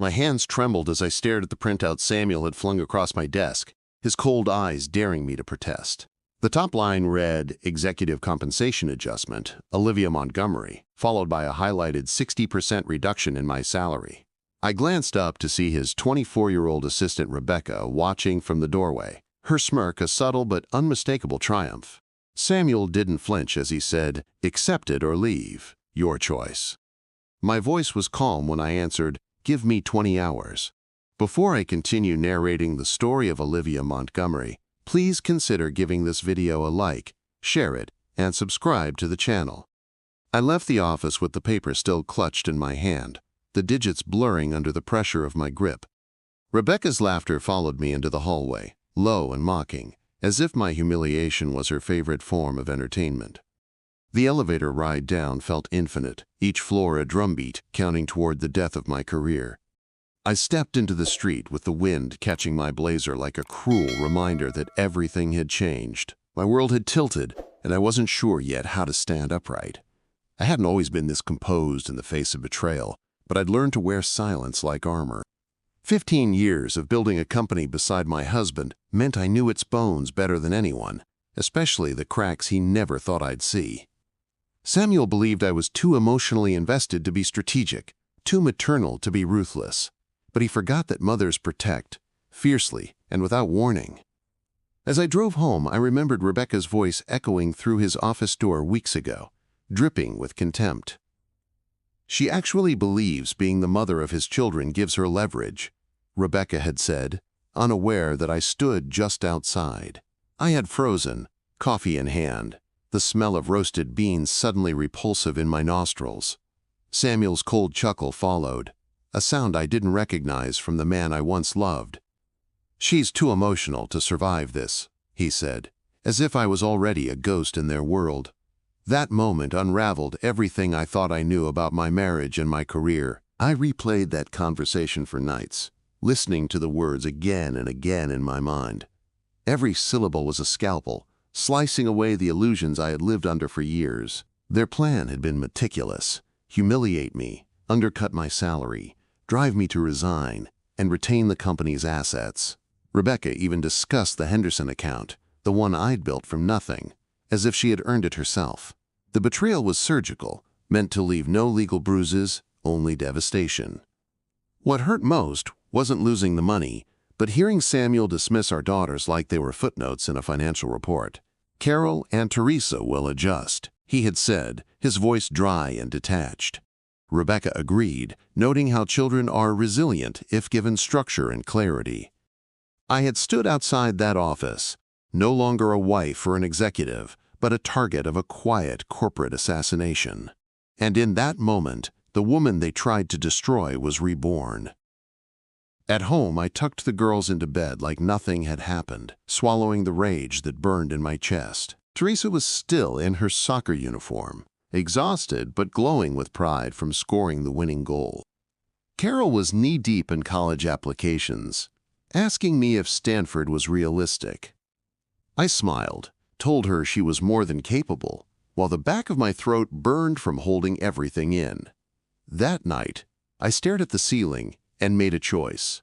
My hands trembled as I stared at the printout Samuel had flung across my desk, his cold eyes daring me to protest. The top line read, Executive Compensation Adjustment, Olivia Montgomery, followed by a highlighted 60% reduction in my salary. I glanced up to see his 24-year-old assistant Rebecca watching from the doorway, her smirk a subtle but unmistakable triumph. Samuel didn't flinch as he said, Accept it or leave, your choice. My voice was calm when I answered, Give me 20 hours. Before I continue narrating the story of Olivia Montgomery, please consider giving this video a like, share it, and subscribe to the channel. I left the office with the paper still clutched in my hand, the digits blurring under the pressure of my grip. Rebecca's laughter followed me into the hallway, low and mocking, as if my humiliation was her favorite form of entertainment. The elevator ride down felt infinite, each floor a drumbeat counting toward the death of my career. I stepped into the street with the wind catching my blazer like a cruel reminder that everything had changed. My world had tilted, and I wasn't sure yet how to stand upright. I hadn't always been this composed in the face of betrayal, but I'd learned to wear silence like armor. 15 years of building a company beside my husband meant I knew its bones better than anyone, especially the cracks he never thought I'd see. Samuel believed I was too emotionally invested to be strategic, too maternal to be ruthless. But he forgot that mothers protect, fiercely and without warning. As I drove home, I remembered Rebecca's voice echoing through his office door weeks ago, dripping with contempt. She actually believes being the mother of his children gives her leverage, Rebecca had said, unaware that I stood just outside. I had frozen, coffee in hand, the smell of roasted beans suddenly repulsive in my nostrils. Samuel's cold chuckle followed, a sound I didn't recognize from the man I once loved. She's too emotional to survive this, he said, as if I was already a ghost in their world. That moment unraveled everything I thought I knew about my marriage and my career. I replayed that conversation for nights, listening to the words again and again in my mind. Every syllable was a scalpel, slicing away the illusions I had lived under for years. Their plan had been meticulous: humiliate me, undercut my salary, drive me to resign, and retain the company's assets. Rebecca even discussed the Henderson account, the one I'd built from nothing, as if she had earned it herself. The betrayal was surgical, meant to leave no legal bruises, only devastation. What hurt most wasn't losing the money, but hearing Samuel dismiss our daughters like they were footnotes in a financial report. Carol and Teresa will adjust, he had said, his voice dry and detached. Rebecca agreed, noting how children are resilient if given structure and clarity. I had stood outside that office, no longer a wife or an executive, but a target of a quiet corporate assassination. And in that moment, the woman they tried to destroy was reborn. At home, I tucked the girls into bed like nothing had happened, swallowing the rage that burned in my chest. Teresa was still in her soccer uniform, exhausted but glowing with pride from scoring the winning goal. Carol was knee-deep in college applications, asking me if Stanford was realistic. I smiled, told her she was more than capable, while the back of my throat burned from holding everything in. That night, I stared at the ceiling and made a choice.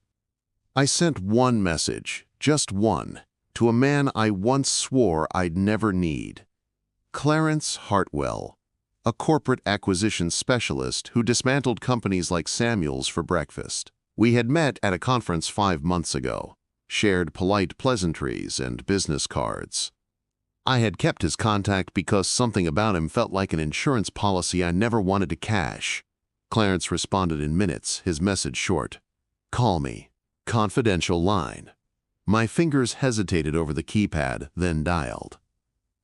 I sent one message, just one, to a man I once swore I'd never need. Clarence Hartwell, a corporate acquisition specialist who dismantled companies like Samuel's for breakfast. We had met at a conference 5 months ago, shared polite pleasantries and business cards. I had kept his contact because something about him felt like an insurance policy I never wanted to cash. Clarence responded in minutes, his message short. Call me. Confidential line. My fingers hesitated over the keypad, then dialed.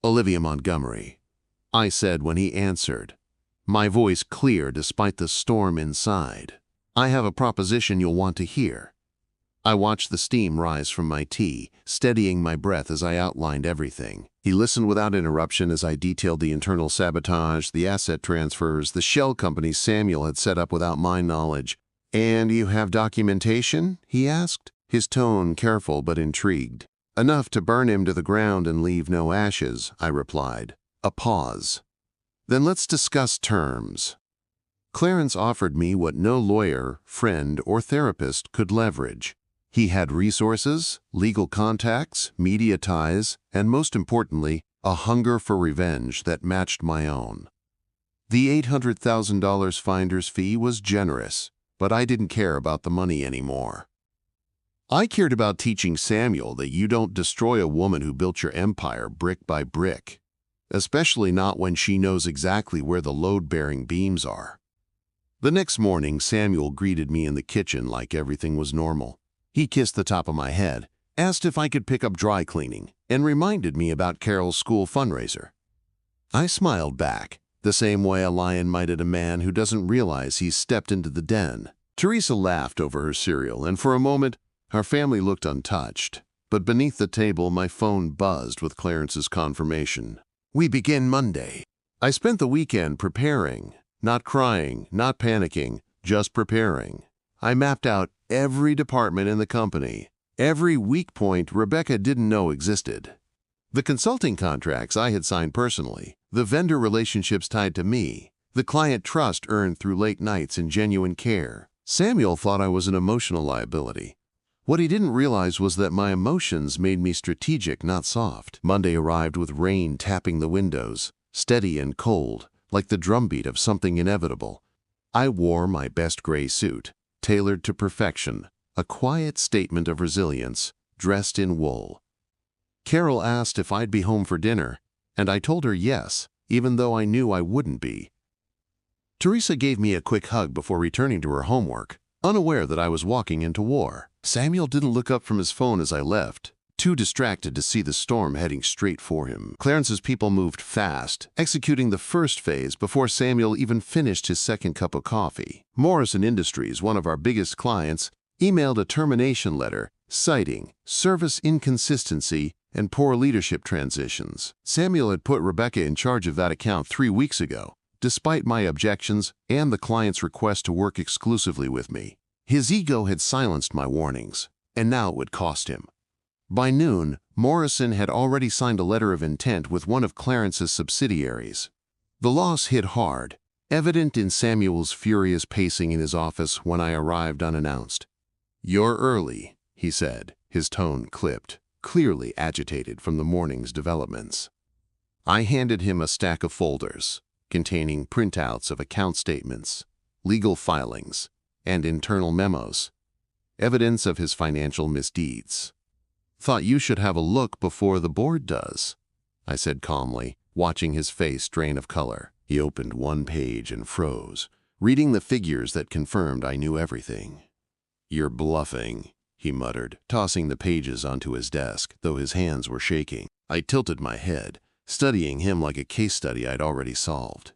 Olivia Montgomery, I said when he answered, my voice clear despite the storm inside. I have a proposition you'll want to hear. I watched the steam rise from my tea, steadying my breath as I outlined everything. He listened without interruption as I detailed the internal sabotage, the asset transfers, the shell companies Samuel had set up without my knowledge. And you have documentation? He asked, his tone careful but intrigued. Enough to burn him to the ground and leave no ashes, I replied. A pause. Then let's discuss terms. Clarence offered me what no lawyer, friend, or therapist could leverage. He had resources, legal contacts, media ties, and most importantly, a hunger for revenge that matched my own. The $800,000 finder's fee was generous, but I didn't care about the money anymore. I cared about teaching Samuel that you don't destroy a woman who built your empire brick by brick, especially not when she knows exactly where the load-bearing beams are. The next morning, Samuel greeted me in the kitchen like everything was normal. He kissed the top of my head, asked if I could pick up dry cleaning, and reminded me about Carol's school fundraiser. I smiled back, the same way a lion might at a man who doesn't realize he's stepped into the den. Teresa laughed over her cereal, and for a moment, our family looked untouched. But beneath the table, my phone buzzed with Clarence's confirmation. We begin Monday. I spent the weekend preparing, not crying, not panicking, just preparing. I mapped out every department in the company, every weak point Rebecca didn't know existed. The consulting contracts I had signed personally, the vendor relationships tied to me, the client trust earned through late nights and genuine care. Samuel thought I was an emotional liability. What he didn't realize was that my emotions made me strategic, not soft. Monday arrived with rain tapping the windows, steady and cold, like the drumbeat of something inevitable. I wore my best gray suit, tailored to perfection, a quiet statement of resilience, dressed in wool. Carol asked if I'd be home for dinner, and I told her yes, even though I knew I wouldn't be. Teresa gave me a quick hug before returning to her homework, unaware that I was walking into war. Samuel didn't look up from his phone as I left, too distracted to see the storm heading straight for him. Clarence's people moved fast, executing the first phase before Samuel even finished his second cup of coffee. Morrison Industries, one of our biggest clients, emailed a termination letter citing service inconsistency and poor leadership transitions. Samuel had put Rebecca in charge of that account 3 weeks ago, despite my objections and the client's request to work exclusively with me. His ego had silenced my warnings, and now it would cost him. By noon, Morrison had already signed a letter of intent with one of Clarence's subsidiaries. The loss hit hard, evident in Samuel's furious pacing in his office when I arrived unannounced. "You're early," he said, his tone clipped, clearly agitated from the morning's developments. I handed him a stack of folders containing printouts of account statements, legal filings, and internal memos, evidence of his financial misdeeds. "Thought you should have a look before the board does," I said calmly, watching his face drain of color. He opened one page and froze, reading the figures that confirmed I knew everything. "You're bluffing," he muttered, tossing the pages onto his desk, though his hands were shaking. I tilted my head, studying him like a case study I'd already solved.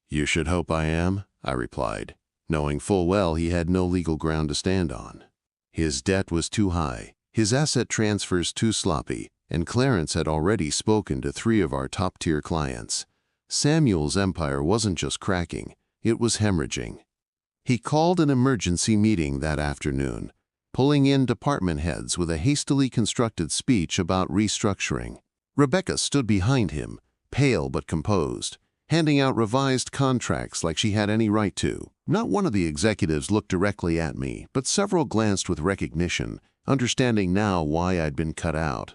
"You should hope I am," I replied, knowing full well he had no legal ground to stand on. His debt was too high, his asset transfers too sloppy, and Clarence had already spoken to 3 of our top-tier clients. Samuel's empire wasn't just cracking, it was hemorrhaging. He called an emergency meeting that afternoon, pulling in department heads with a hastily constructed speech about restructuring. Rebecca stood behind him, pale but composed, handing out revised contracts like she had any right to. Not one of the executives looked directly at me, but several glanced with recognition, understanding now why I'd been cut out.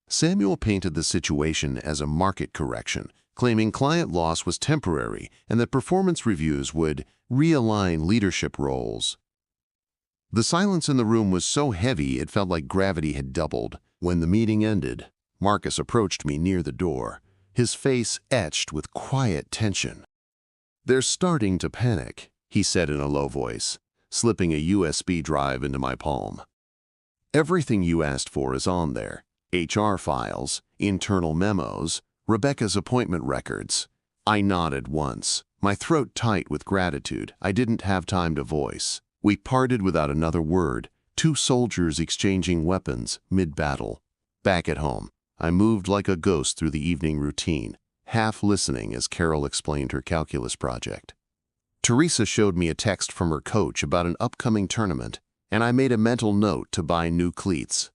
Samuel painted the situation as a market correction, claiming client loss was temporary and that performance reviews would realign leadership roles. The silence in the room was so heavy it felt like gravity had doubled. When the meeting ended, Marcus approached me near the door, his face etched with quiet tension. "They're starting to panic," he said in a low voice, slipping a USB drive into my palm. "Everything you asked for is on there. HR files, internal memos, Rebecca's appointment records." I nodded once, my throat tight with gratitude I didn't have time to voice. We parted without another word, 2 soldiers exchanging weapons mid-battle. Back at home, I moved like a ghost through the evening routine, half listening as Carol explained her calculus project. Teresa showed me a text from her coach about an upcoming tournament, and I made a mental note to buy new cleats.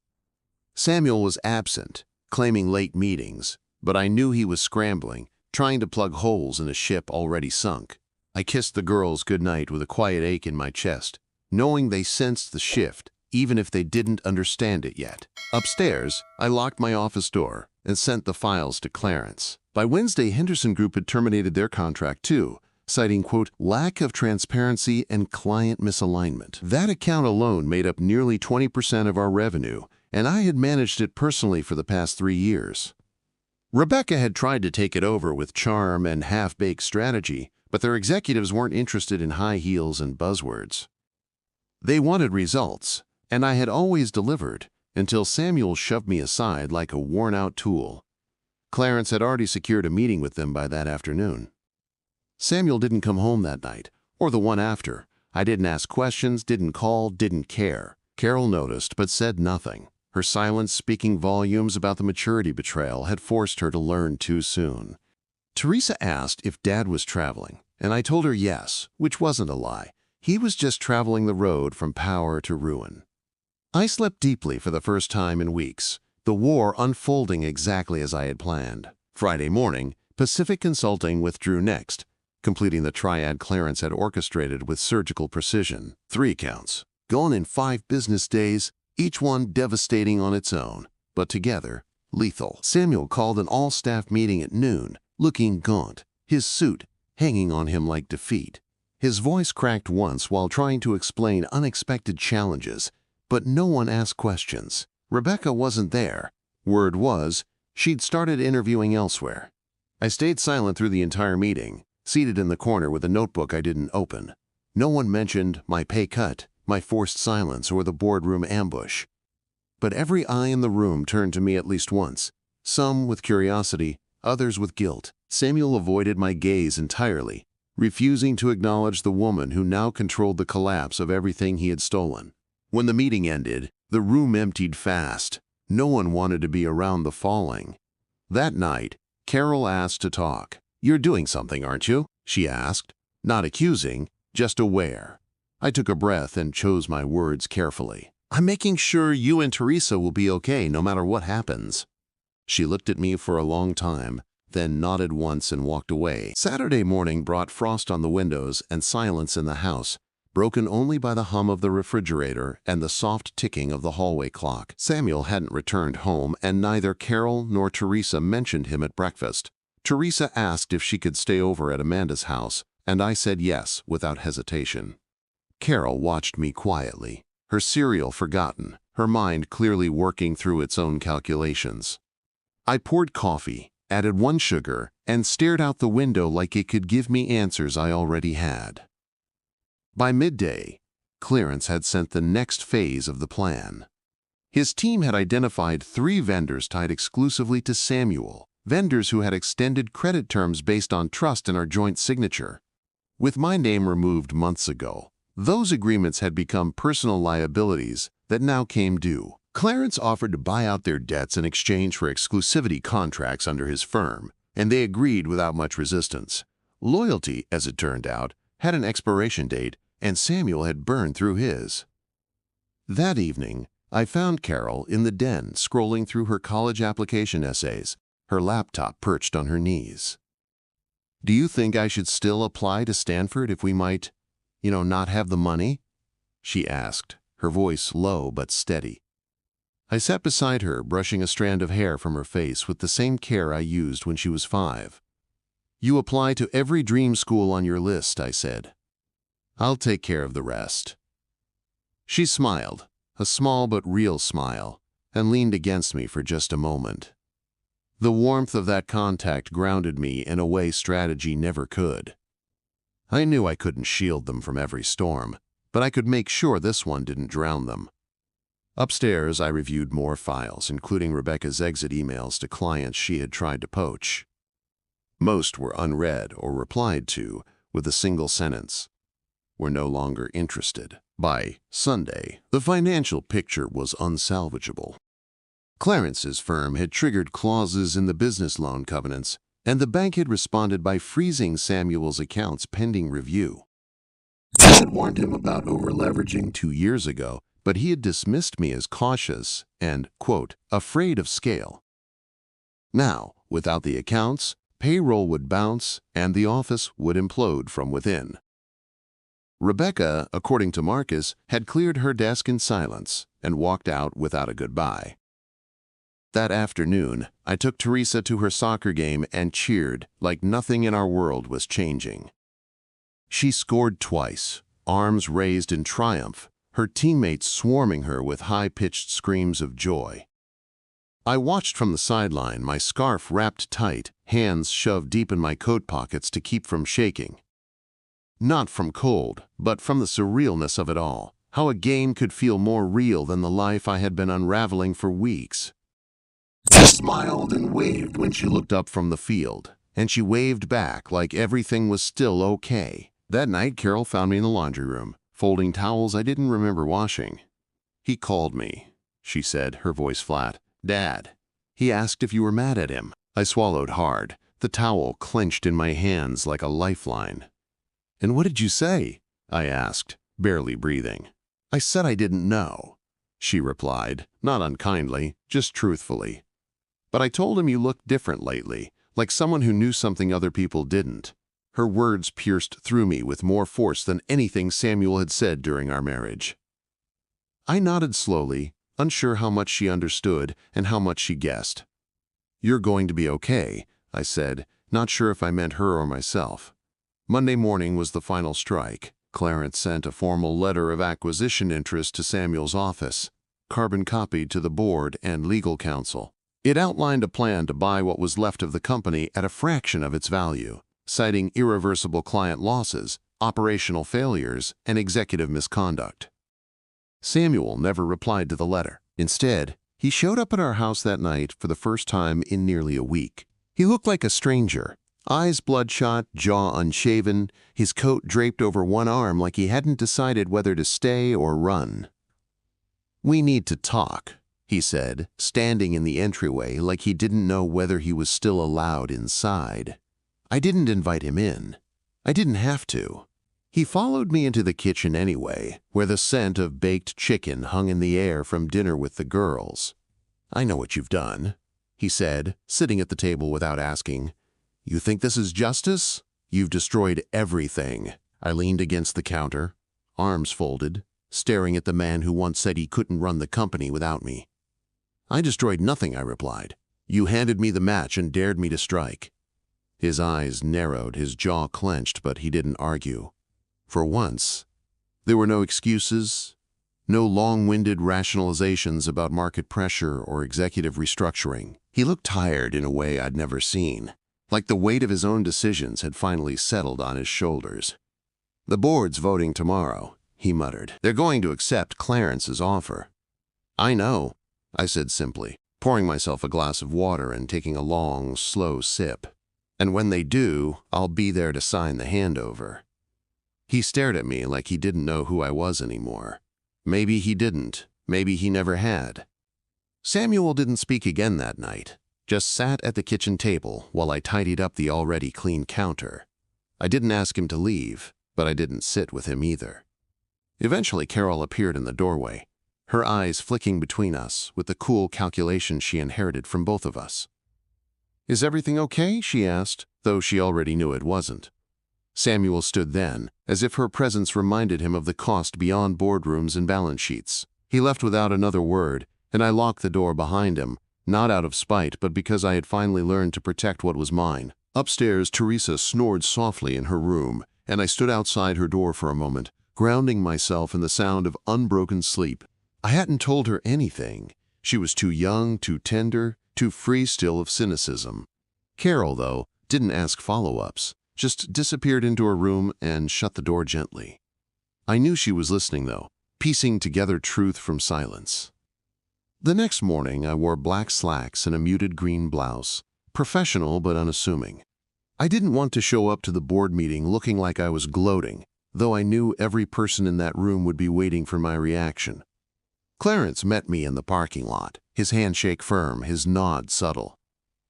Samuel was absent, claiming late meetings, but I knew he was scrambling, trying to plug holes in a ship already sunk. I kissed the girls goodnight with a quiet ache in my chest, knowing they sensed the shift, even if they didn't understand it yet. Upstairs, I locked my office door and sent the files to Clarence. By Wednesday, Henderson Group had terminated their contract too, citing, quote, lack of transparency and client misalignment. That account alone made up nearly 20% of our revenue, and I had managed it personally for the past 3 years. Rebecca had tried to take it over with charm and half-baked strategy, but their executives weren't interested in high heels and buzzwords. They wanted results, and I had always delivered, until Samuel shoved me aside like a worn-out tool. Clarence had already secured a meeting with them by that afternoon. Samuel didn't come home that night, or the one after. I didn't ask questions, didn't call, didn't care. Carol noticed, but said nothing. Her silence speaking volumes about the maturity betrayal had forced her to learn too soon. Teresa asked if Dad was traveling, and I told her yes, which wasn't a lie. He was just traveling the road from power to ruin. I slept deeply for the first time in weeks, the war unfolding exactly as I had planned. Friday morning, Pacific Consulting withdrew next, completing the triad Clarence had orchestrated with surgical precision. 3 accounts, gone in 5 business days, each one devastating on its own, but together, lethal. Samuel called an all-staff meeting at noon, looking gaunt, his suit hanging on him like defeat. His voice cracked once while trying to explain unexpected challenges, but no one asked questions. Rebecca wasn't there. Word was, she'd started interviewing elsewhere. I stayed silent through the entire meeting, seated in the corner with a notebook I didn't open. No one mentioned my pay cut, my forced silence, or the boardroom ambush. But every eye in the room turned to me at least once, some with curiosity, others with guilt. Samuel avoided my gaze entirely, refusing to acknowledge the woman who now controlled the collapse of everything he had stolen. When the meeting ended, the room emptied fast. No one wanted to be around the falling. That night, Carol asked to talk. "You're doing something, aren't you?" she asked, not accusing, just aware. I took a breath and chose my words carefully. "I'm making sure you and Teresa will be okay no matter what happens." She looked at me for a long time, then nodded once and walked away. Saturday morning brought frost on the windows and silence in the house, broken only by the hum of the refrigerator and the soft ticking of the hallway clock. Samuel hadn't returned home, and neither Carol nor Teresa mentioned him at breakfast. Teresa asked if she could stay over at Amanda's house, and I said yes without hesitation. Carol watched me quietly, her cereal forgotten, her mind clearly working through its own calculations. I poured coffee, added 1 sugar, and stared out the window like it could give me answers I already had. By midday, Clarence had sent the next phase of the plan. His team had identified 3 vendors tied exclusively to Samuel, vendors who had extended credit terms based on trust in our joint signature. With my name removed months ago, those agreements had become personal liabilities that now came due. Clarence offered to buy out their debts in exchange for exclusivity contracts under his firm, and they agreed without much resistance. Loyalty, as it turned out, had an expiration date, and Samuel had burned through his. That evening, I found Carol in the den scrolling through her college application essays, her laptop perched on her knees. "Do you think I should still apply to Stanford if we might, not have the money?" she asked, her voice low but steady. I sat beside her, brushing a strand of hair from her face with the same care I used when she was 5. "You apply to every dream school on your list," I said. "I'll take care of the rest." She smiled, a small but real smile, and leaned against me for just a moment. The warmth of that contact grounded me in a way strategy never could. I knew I couldn't shield them from every storm, but I could make sure this one didn't drown them. Upstairs, I reviewed more files, including Rebecca's exit emails to clients she had tried to poach. Most were unread or replied to with a single sentence: "We're no longer interested." By Sunday, the financial picture was unsalvageable. Clarence's firm had triggered clauses in the business loan covenants, and the bank had responded by freezing Samuel's accounts pending review. I had warned him about over-leveraging 2 years ago, but he had dismissed me as cautious and, quote, afraid of scale. Now, without the accounts, Payroll would bounce, and the office would implode from within. Rebecca, according to Marcus, had cleared her desk in silence and walked out without a goodbye. That afternoon, I took Teresa to her soccer game and cheered like nothing in our world was changing. She scored twice, arms raised in triumph, her teammates swarming her with high-pitched screams of joy. I watched from the sideline, my scarf wrapped tight, hands shoved deep in my coat pockets to keep from shaking. Not from cold, but from the surrealness of it all, how a game could feel more real than the life I had been unraveling for weeks. She smiled and waved when she looked up from the field, and she waved back like everything was still okay. That night, Carol found me in the laundry room, folding towels I didn't remember washing. "He called me," she said, her voice flat. "Dad. He asked if you were mad at him." I swallowed hard, the towel clenched in my hands like a lifeline. "And what did you say?" I asked, barely breathing. "I said I didn't know," she replied, not unkindly, just truthfully. "But I told him you looked different lately, like someone who knew something other people didn't." Her words pierced through me with more force than anything Samuel had said during our marriage. I nodded slowly, unsure how much she understood and how much she guessed. "You're going to be okay," I said, not sure if I meant her or myself. Monday morning was the final strike. Clarence sent a formal letter of acquisition interest to Samuel's office, carbon copied to the board and legal counsel. It outlined a plan to buy what was left of the company at a fraction of its value, citing irreversible client losses, operational failures, and executive misconduct. Samuel never replied to the letter. Instead, he showed up at our house that night for the first time in nearly a week. He looked like a stranger, eyes bloodshot, jaw unshaven, his coat draped over one arm like he hadn't decided whether to stay or run. "We need to talk," he said, standing in the entryway like he didn't know whether he was still allowed inside. I didn't invite him in. I didn't have to. He followed me into the kitchen anyway, where the scent of baked chicken hung in the air from dinner with the girls. "I know what you've done," he said, sitting at the table without asking. "You think this is justice? You've destroyed everything." I leaned against the counter, arms folded, staring at the man who once said he couldn't run the company without me. "I destroyed nothing," I replied. "You handed me the match and dared me to strike." His eyes narrowed, his jaw clenched, but he didn't argue. For once, there were no excuses, no long-winded rationalizations about market pressure or executive restructuring. He looked tired in a way I'd never seen, like the weight of his own decisions had finally settled on his shoulders. "The board's voting tomorrow," he muttered. "They're going to accept Clarence's offer." "I know," I said simply, pouring myself a glass of water and taking a long, slow sip. "And when they do, I'll be there to sign the handover." He stared at me like he didn't know who I was anymore. Maybe he didn't. Maybe he never had. Samuel didn't speak again that night, just sat at the kitchen table while I tidied up the already clean counter. I didn't ask him to leave, but I didn't sit with him either. Eventually, Carol appeared in the doorway, her eyes flicking between us with the cool calculation she inherited from both of us. "Is everything okay?" she asked, though she already knew it wasn't. Samuel stood then, as if her presence reminded him of the cost beyond boardrooms and balance sheets. He left without another word, and I locked the door behind him, not out of spite, but because I had finally learned to protect what was mine. Upstairs, Teresa snored softly in her room, and I stood outside her door for a moment, grounding myself in the sound of unbroken sleep. I hadn't told her anything. She was too young, too tender, too free still of cynicism. Carol, though, didn't ask follow-ups, just disappeared into her room and shut the door gently. I knew she was listening, though, piecing together truth from silence. The next morning, I wore black slacks and a muted green blouse, professional but unassuming. I didn't want to show up to the board meeting looking like I was gloating, though I knew every person in that room would be waiting for my reaction. Clarence met me in the parking lot, his handshake firm, his nod subtle.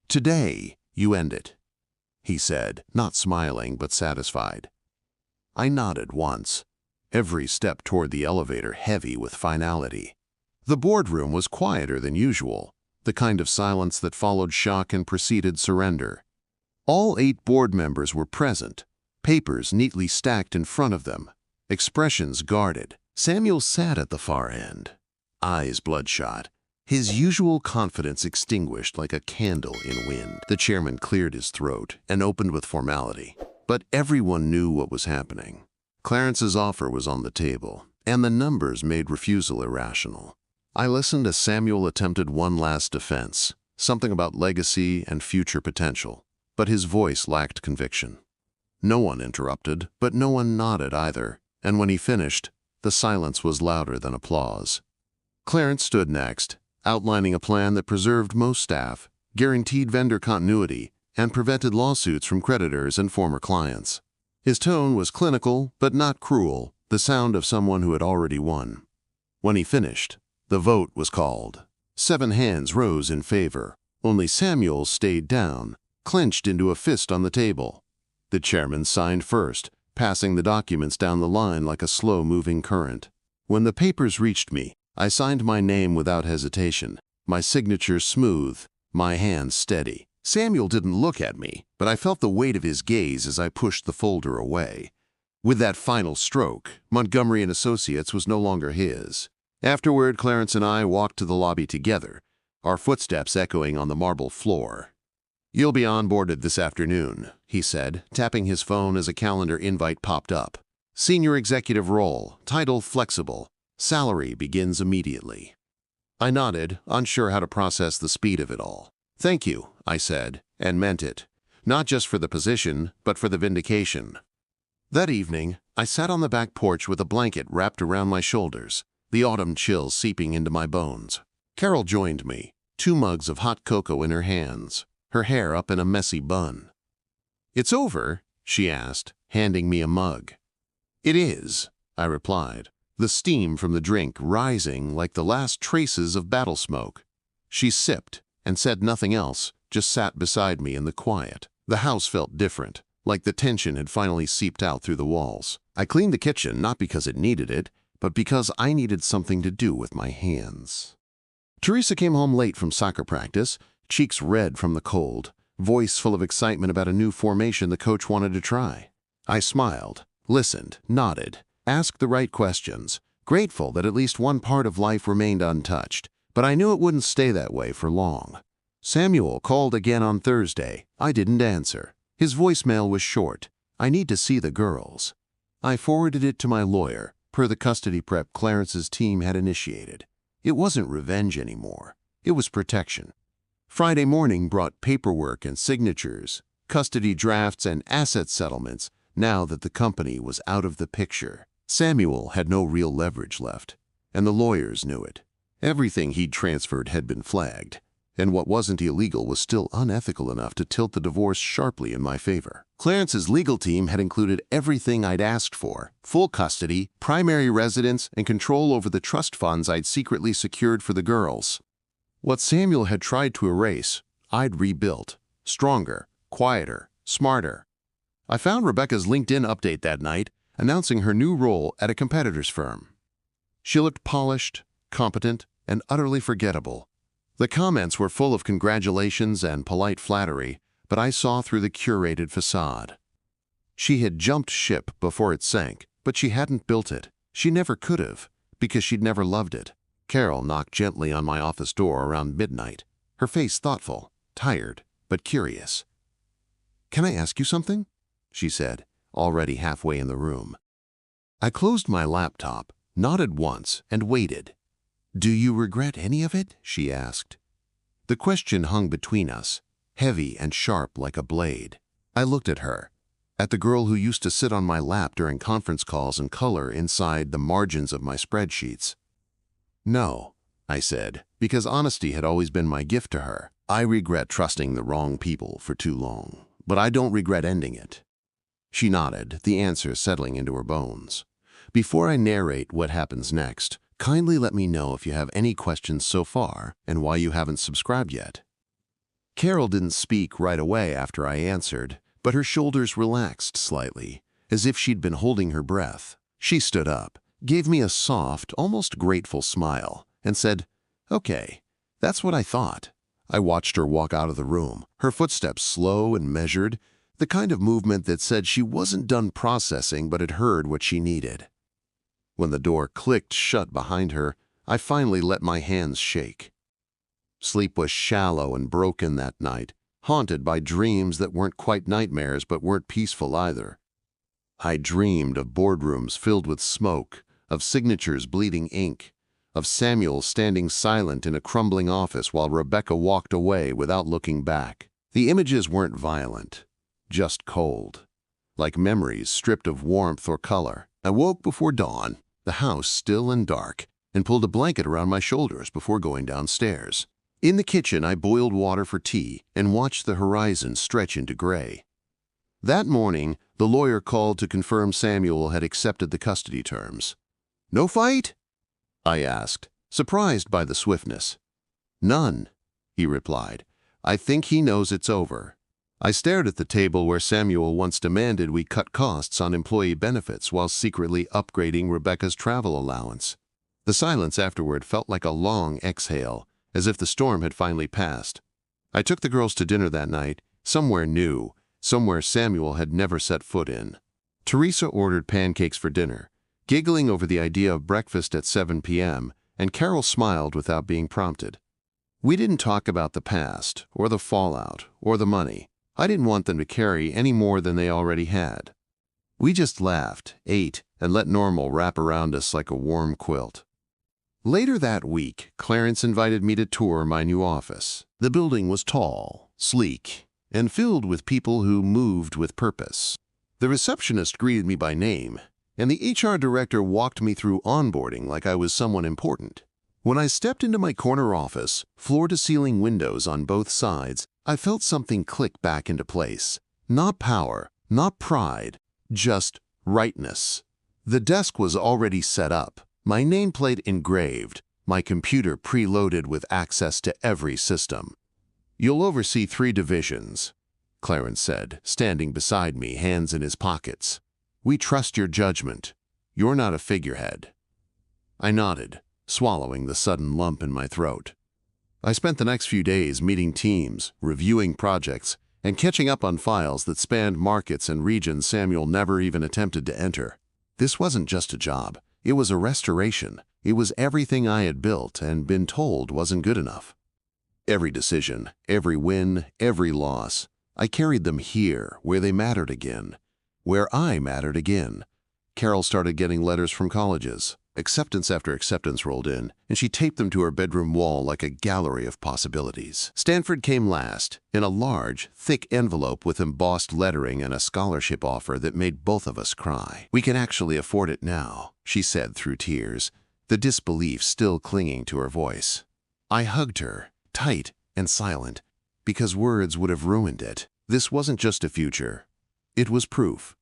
"Today, you end it," he said, not smiling but satisfied. I nodded once, every step toward the elevator heavy with finality. The boardroom was quieter than usual, the kind of silence that followed shock and preceded surrender. All 8 board members were present, papers neatly stacked in front of them, expressions guarded. Samuel sat at the far end, eyes bloodshot, his usual confidence extinguished like a candle in wind. The chairman cleared his throat and opened with formality, but everyone knew what was happening. Clarence's offer was on the table, and the numbers made refusal irrational. I listened as Samuel attempted one last defense, something about legacy and future potential, but his voice lacked conviction. No one interrupted, but no one nodded either, and when he finished, the silence was louder than applause. Clarence stood next, outlining a plan that preserved most staff, guaranteed vendor continuity, and prevented lawsuits from creditors and former clients. His tone was clinical, but not cruel, the sound of someone who had already won. When he finished, the vote was called. 7 hands rose in favor. Only Samuel stayed down, clenched into a fist on the table. The chairman signed first, passing the documents down the line like a slow-moving current. When the papers reached me, I signed my name without hesitation, my signature smooth, my hands steady. Samuel didn't look at me, but I felt the weight of his gaze as I pushed the folder away. With that final stroke, Montgomery and Associates was no longer his. Afterward, Clarence and I walked to the lobby together, our footsteps echoing on the marble floor. "You'll be onboarded this afternoon," he said, tapping his phone as a calendar invite popped up. "Senior executive role, title flexible, salary begins immediately." I nodded, unsure how to process the speed of it all. "Thank you," I said, and meant it, not just for the position, but for the vindication. That evening, I sat on the back porch with a blanket wrapped around my shoulders, the autumn chill seeping into my bones. Carol joined me, 2 mugs of hot cocoa in her hands, her hair up in a messy bun. "It's over?" she asked, handing me a mug. "It is," I replied, the steam from the drink rising like the last traces of battle smoke. She sipped and said nothing else, just sat beside me in the quiet. The house felt different, like the tension had finally seeped out through the walls. I cleaned the kitchen not because it needed it, but because I needed something to do with my hands. Teresa came home late from soccer practice, cheeks red from the cold, voice full of excitement about a new formation the coach wanted to try. I smiled, listened, nodded, asked the right questions, grateful that at least one part of life remained untouched, but I knew it wouldn't stay that way for long. Samuel called again on Thursday. I didn't answer. His voicemail was short. "I need to see the girls." I forwarded it to my lawyer, per the custody prep Clarence's team had initiated. It wasn't revenge anymore. It was protection. Friday morning brought paperwork and signatures, custody drafts and asset settlements, now that the company was out of the picture. Samuel had no real leverage left, and the lawyers knew it. Everything he'd transferred had been flagged, and what wasn't illegal was still unethical enough to tilt the divorce sharply in my favor. Clarence's legal team had included everything I'd asked for: full custody, primary residence, and control over the trust funds I'd secretly secured for the girls. What Samuel had tried to erase, I'd rebuilt, stronger, quieter, smarter. I found Rebecca's LinkedIn update that night, announcing her new role at a competitor's firm. She looked polished, competent, and utterly forgettable. The comments were full of congratulations and polite flattery, but I saw through the curated facade. She had jumped ship before it sank, but she hadn't built it. She never could have, because she'd never loved it. Carol knocked gently on my office door around midnight, her face thoughtful, tired, but curious. "Can I ask you something?" she said, already halfway in the room. I closed my laptop, nodded once, and waited. "Do you regret any of it?" she asked. The question hung between us, heavy and sharp like a blade. I looked at her, at the girl who used to sit on my lap during conference calls and color inside the margins of my spreadsheets. "No," I said, because honesty had always been my gift to her. "I regret trusting the wrong people for too long, but I don't regret ending it." She nodded, the answer settling into her bones. "Before I narrate what happens next, kindly let me know if you have any questions so far and why you haven't subscribed yet." Carol didn't speak right away after I answered, but her shoulders relaxed slightly, as if she'd been holding her breath. She stood up, gave me a soft, almost grateful smile, and said, "Okay, that's what I thought. I watched her walk out of the room, her footsteps slow and measured, the kind of movement that said she wasn't done processing but had heard what she needed. When the door clicked shut behind her, I finally let my hands shake. Sleep was shallow and broken that night, haunted by dreams that weren't quite nightmares but weren't peaceful either. I dreamed of boardrooms filled with smoke, of signatures bleeding ink, of Samuel standing silent in a crumbling office while Rebecca walked away without looking back. The images weren't violent, just cold, like memories stripped of warmth or color. I woke before dawn, the house still and dark, and pulled a blanket around my shoulders before going downstairs. In the kitchen, I boiled water for tea and watched the horizon stretch into gray. That morning, the lawyer called to confirm Samuel had accepted the custody terms. "No fight?" I asked, surprised by the swiftness. "None," he replied. "I think he knows it's over." I stared at the table where Samuel once demanded we cut costs on employee benefits while secretly upgrading Rebecca's travel allowance. The silence afterward felt like a long exhale, as if the storm had finally passed. I took the girls to dinner that night, somewhere new, somewhere Samuel had never set foot in. Teresa ordered pancakes for dinner, giggling over the idea of breakfast at 7 p.m., and Carol smiled without being prompted. We didn't talk about the past, or the fallout, or the money. I didn't want them to carry any more than they already had. We just laughed, ate, and let normal wrap around us like a warm quilt. Later that week, Clarence invited me to tour my new office. The building was tall, sleek, and filled with people who moved with purpose. The receptionist greeted me by name, and the HR director walked me through onboarding like I was someone important. When I stepped into my corner office, floor-to-ceiling windows on both sides, I felt something click back into place. Not power, not pride, just rightness. The desk was already set up, my nameplate engraved, my computer preloaded with access to every system. "You'll oversee 3 divisions," Clarence said, standing beside me, hands in his pockets. "We trust your judgment. You're not a figurehead." I nodded, swallowing the sudden lump in my throat. I spent the next few days meeting teams, reviewing projects, and catching up on files that spanned markets and regions Samuel never even attempted to enter. This wasn't just a job. It was a restoration. It was everything I had built and been told wasn't good enough. Every decision, every win, every loss, I carried them here, where they mattered again, where I mattered again. Carol started getting letters from colleges. Acceptance after acceptance rolled in, and she taped them to her bedroom wall like a gallery of possibilities. Stanford came last, in a large, thick envelope with embossed lettering and a scholarship offer that made both of us cry. "We can actually afford it now," she said through tears, the disbelief still clinging to her voice. I hugged her, tight and silent, because words would have ruined it. This wasn't just a future. It was proof.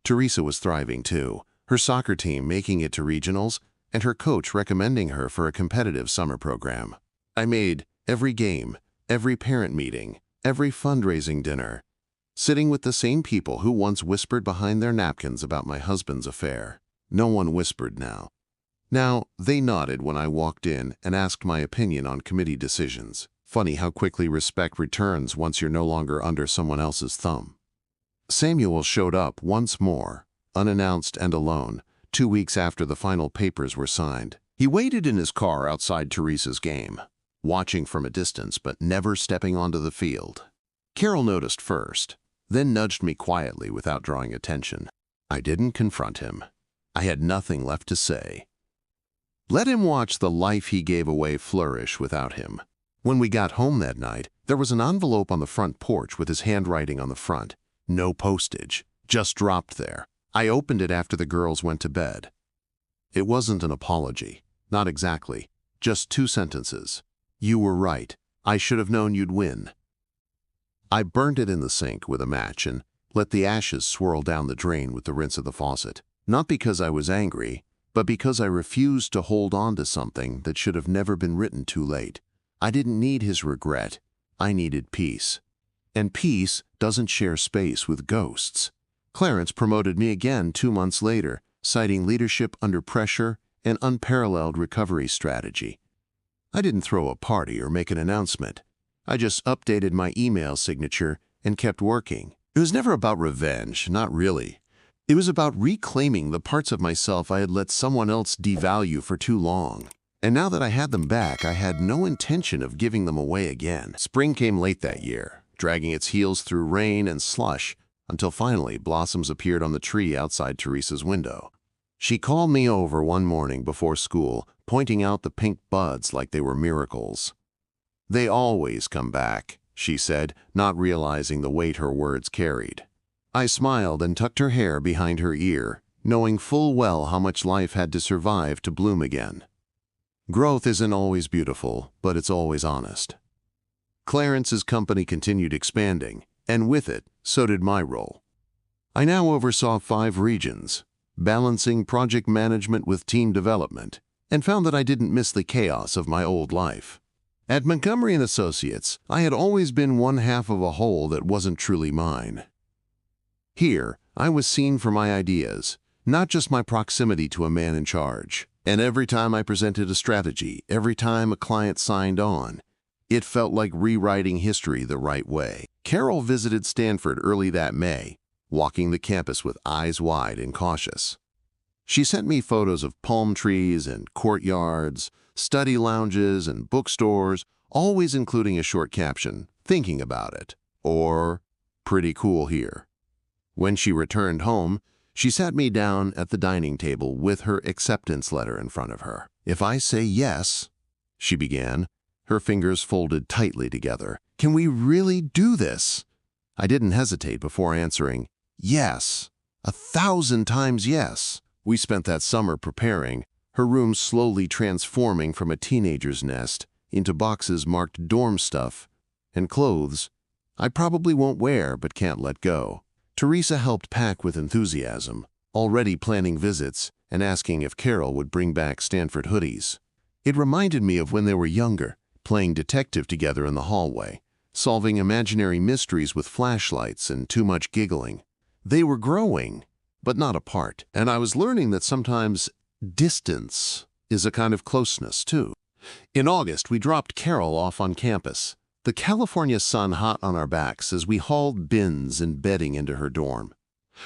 Teresa was thriving too, her soccer team making it to regionals, and her coach recommending her for a competitive summer program. I made every game, every parent meeting, every fundraising dinner, sitting with the same people who once whispered behind their napkins about my husband's affair. No one whispered now. Now, they nodded when I walked in and asked my opinion on committee decisions. Funny how quickly respect returns once you're no longer under someone else's thumb. Samuel showed up once more, unannounced and alone, 2 weeks after the final papers were signed. He waited in his car outside Teresa's game, watching from a distance but never stepping onto the field. Carol noticed first, then nudged me quietly without drawing attention. I didn't confront him. I had nothing left to say. Let him watch the life he gave away flourish without him. When we got home that night, there was an envelope on the front porch with his handwriting on the front. No postage, just dropped there. I opened it after the girls went to bed. It wasn't an apology, not exactly, just 2 sentences. "You were right. I should have known you'd win." I burned it in the sink with a match and let the ashes swirl down the drain with the rinse of the faucet. Not because I was angry, but because I refused to hold on to something that should have never been written too late. I didn't need his regret. I needed peace. And peace doesn't share space with ghosts. Clarence promoted me again 2 months later, citing leadership under pressure and unparalleled recovery strategy. I didn't throw a party or make an announcement. I just updated my email signature and kept working. It was never about revenge, not really. It was about reclaiming the parts of myself I had let someone else devalue for too long. And now that I had them back, I had no intention of giving them away again. Spring came late that year, dragging its heels through rain and slush, until finally blossoms appeared on the tree outside Teresa's window. She called me over one morning before school, pointing out the pink buds like they were miracles. "They always come back," she said, not realizing the weight her words carried. I smiled and tucked her hair behind her ear, knowing full well how much life had to survive to bloom again. Growth isn't always beautiful, but it's always honest. Clarence's company continued expanding, and with it, so did my role. I now oversaw 5 regions, balancing project management with team development, and found that I didn't miss the chaos of my old life. At Montgomery & Associates, I had always been one half of a whole that wasn't truly mine. Here, I was seen for my ideas, not just my proximity to a man in charge. And every time I presented a strategy, every time a client signed on, it felt like rewriting history the right way. Carol visited Stanford early that May, walking the campus with eyes wide and cautious. She sent me photos of palm trees and courtyards, study lounges and bookstores, always including a short caption, "Thinking about it," or "Pretty cool here." When she returned home, she sat me down at the dining table with her acceptance letter in front of her. "If I say yes," she began, her fingers folded tightly together, "can we really do this?" I didn't hesitate before answering, "Yes, 1,000 times yes." We spent that summer preparing, her room slowly transforming from a teenager's nest into boxes marked dorm stuff and clothes I probably won't wear but can't let go. Teresa helped pack with enthusiasm, already planning visits and asking if Carol would bring back Stanford hoodies. It reminded me of when they were younger, playing detective together in the hallway, solving imaginary mysteries with flashlights and too much giggling. They were growing, but not apart, and I was learning that sometimes distance is a kind of closeness, too. In August, we dropped Carol off on campus, the California sun hot on our backs as we hauled bins and bedding into her dorm.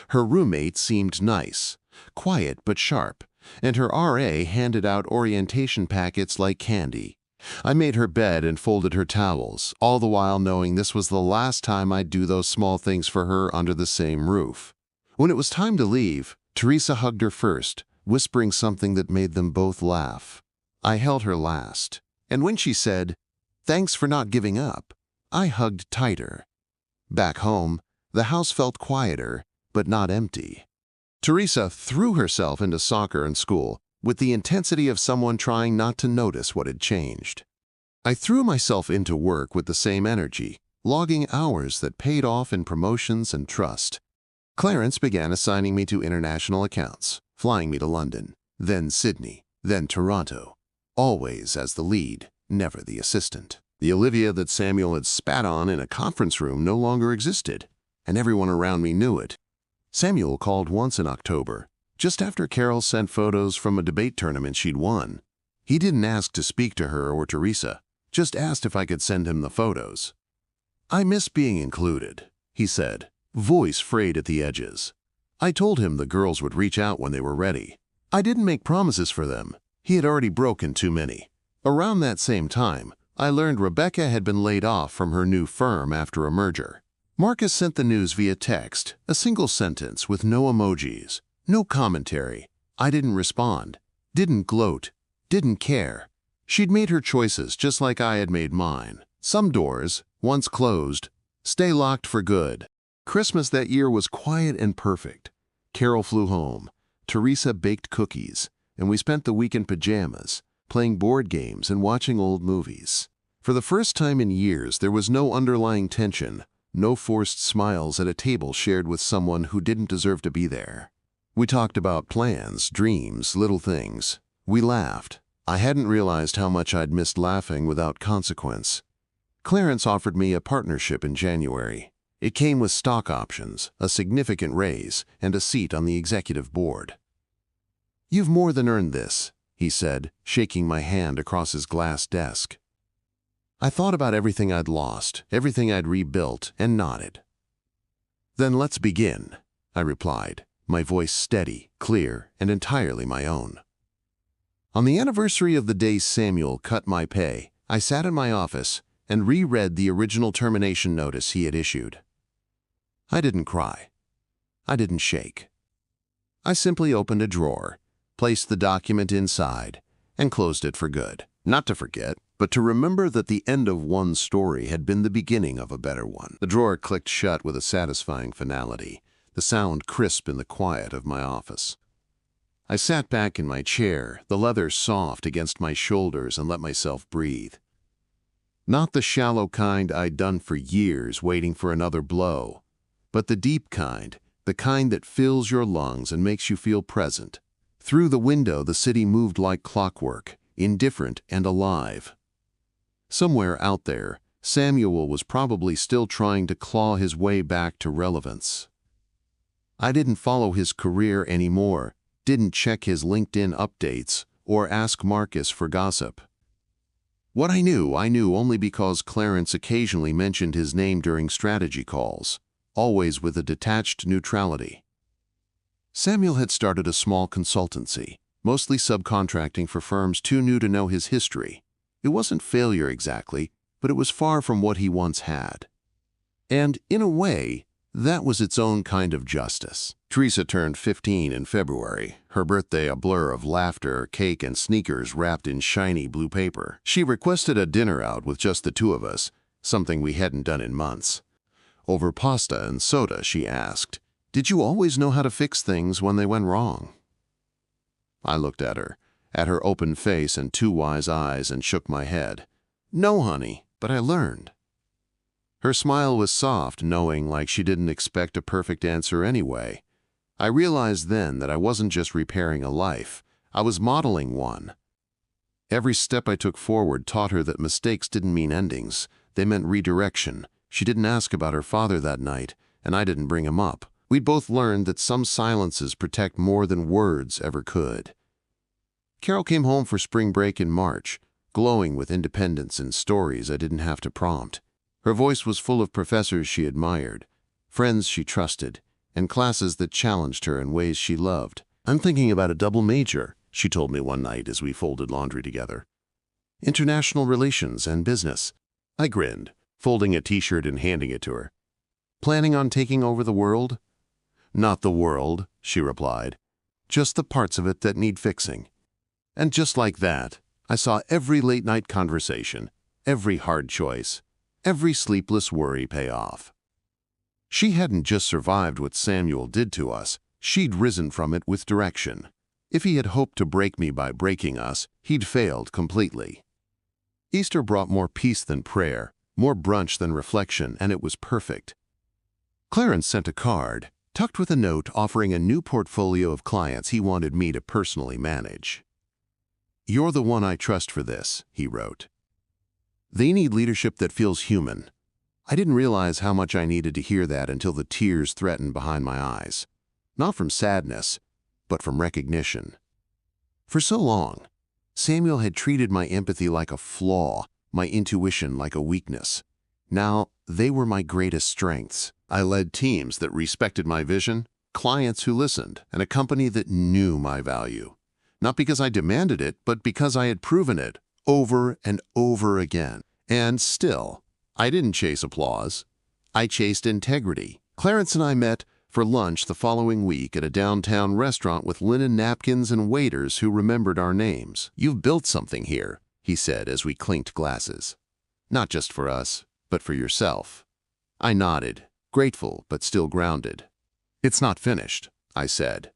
Her roommate seemed nice, quiet but sharp, and her RA handed out orientation packets like candy. I made her bed and folded her towels, all the while knowing this was the last time I'd do those small things for her under the same roof. When it was time to leave, Teresa hugged her first, whispering something that made them both laugh. I held her last, and when she said, "Thanks for not giving up," I hugged tighter. Back home, the house felt quieter, but not empty. Teresa threw herself into soccer and school with the intensity of someone trying not to notice what had changed. I threw myself into work with the same energy, logging hours that paid off in promotions and trust. Clarence began assigning me to international accounts, flying me to London, then Sydney, then Toronto, always as the lead, never the assistant. The Olivia that Samuel had spat on in a conference room no longer existed, and everyone around me knew it. Samuel called once in October, just after Carol sent photos from a debate tournament she'd won. He didn't ask to speak to her or Teresa, just asked if I could send him the photos. "I miss being included," he said, voice frayed at the edges. I told him the girls would reach out when they were ready. I didn't make promises for them. He had already broken too many. Around that same time, I learned Rebecca had been laid off from her new firm after a merger. Marcus sent the news via text, a single sentence with no emojis, no commentary. I didn't respond, didn't gloat, didn't care. She'd made her choices just like I had made mine. Some doors, once closed, stay locked for good. Christmas that year was quiet and perfect. Carol flew home, Teresa baked cookies, and we spent the week in pajamas, playing board games and watching old movies. For the first time in years, there was no underlying tension, no forced smiles at a table shared with someone who didn't deserve to be there. We talked about plans, dreams, little things. We laughed. I hadn't realized how much I'd missed laughing without consequence. Clarence offered me a partnership in January. It came with stock options, a significant raise, and a seat on the executive board. "You've more than earned this," he said, shaking my hand across his glass desk. I thought about everything I'd lost, everything I'd rebuilt, and nodded. "Then let's begin," I replied, my voice steady, clear, and entirely my own. On the anniversary of the day Samuel cut my pay, I sat in my office and reread the original termination notice he had issued. I didn't cry. I didn't shake. I simply opened a drawer, placed the document inside, and closed it for good. Not to forget, but to remember that the end of one story had been the beginning of a better one. The drawer clicked shut with a satisfying finality, the sound crisp in the quiet of my office. I sat back in my chair, the leather soft against my shoulders, and let myself breathe. Not the shallow kind I'd done for years waiting for another blow, but the deep kind, the kind that fills your lungs and makes you feel present. Through the window, the city moved like clockwork, indifferent and alive. Somewhere out there, Samuel was probably still trying to claw his way back to relevance. I didn't follow his career anymore, didn't check his LinkedIn updates, or ask Marcus for gossip. What I knew only because Clarence occasionally mentioned his name during strategy calls, always with a detached neutrality. Samuel had started a small consultancy, mostly subcontracting for firms too new to know his history. It wasn't failure exactly, but it was far from what he once had. And, in a way, that was its own kind of justice. Teresa turned 15 in February, her birthday a blur of laughter, cake, and sneakers wrapped in shiny blue paper. She requested a dinner out with just the two of us, something we hadn't done in months. Over pasta and soda, she asked, "Did you always know how to fix things when they went wrong?" I looked at her open face and two wise eyes, and shook my head. "No, honey, but I learned." Her smile was soft, knowing, like she didn't expect a perfect answer anyway. I realized then that I wasn't just repairing a life, I was modeling one. Every step I took forward taught her that mistakes didn't mean endings, they meant redirection. She didn't ask about her father that night, and I didn't bring him up. We'd both learned that some silences protect more than words ever could. Carol came home for spring break in March, glowing with independence and stories I didn't have to prompt. Her voice was full of professors she admired, friends she trusted, and classes that challenged her in ways she loved. "I'm thinking about a double major," she told me one night as we folded laundry together. "International relations and business." I grinned, folding a t-shirt and handing it to her. "Planning on taking over the world?" "Not the world," she replied. "Just the parts of it that need fixing." And just like that, I saw every late-night conversation, every hard choice, every sleepless worry pay off. She hadn't just survived what Samuel did to us, she'd risen from it with direction. If he had hoped to break me by breaking us, he'd failed completely. Easter brought more peace than prayer, more brunch than reflection, and it was perfect. Clarence sent a card, tucked with a note offering a new portfolio of clients he wanted me to personally manage. "You're the one I trust for this," he wrote. "They need leadership that feels human." I didn't realize how much I needed to hear that until the tears threatened behind my eyes. Not from sadness, but from recognition. For so long, Samuel had treated my empathy like a flaw, my intuition like a weakness. Now, they were my greatest strengths. I led teams that respected my vision, clients who listened, and a company that knew my value. Not because I demanded it, but because I had proven it over and over again. And still, I didn't chase applause. I chased integrity. Clarence and I met for lunch the following week at a downtown restaurant with linen napkins and waiters who remembered our names. "You've built something here," he said as we clinked glasses. "Not just for us, but for yourself." I nodded, grateful but still grounded. "It's not finished," I said,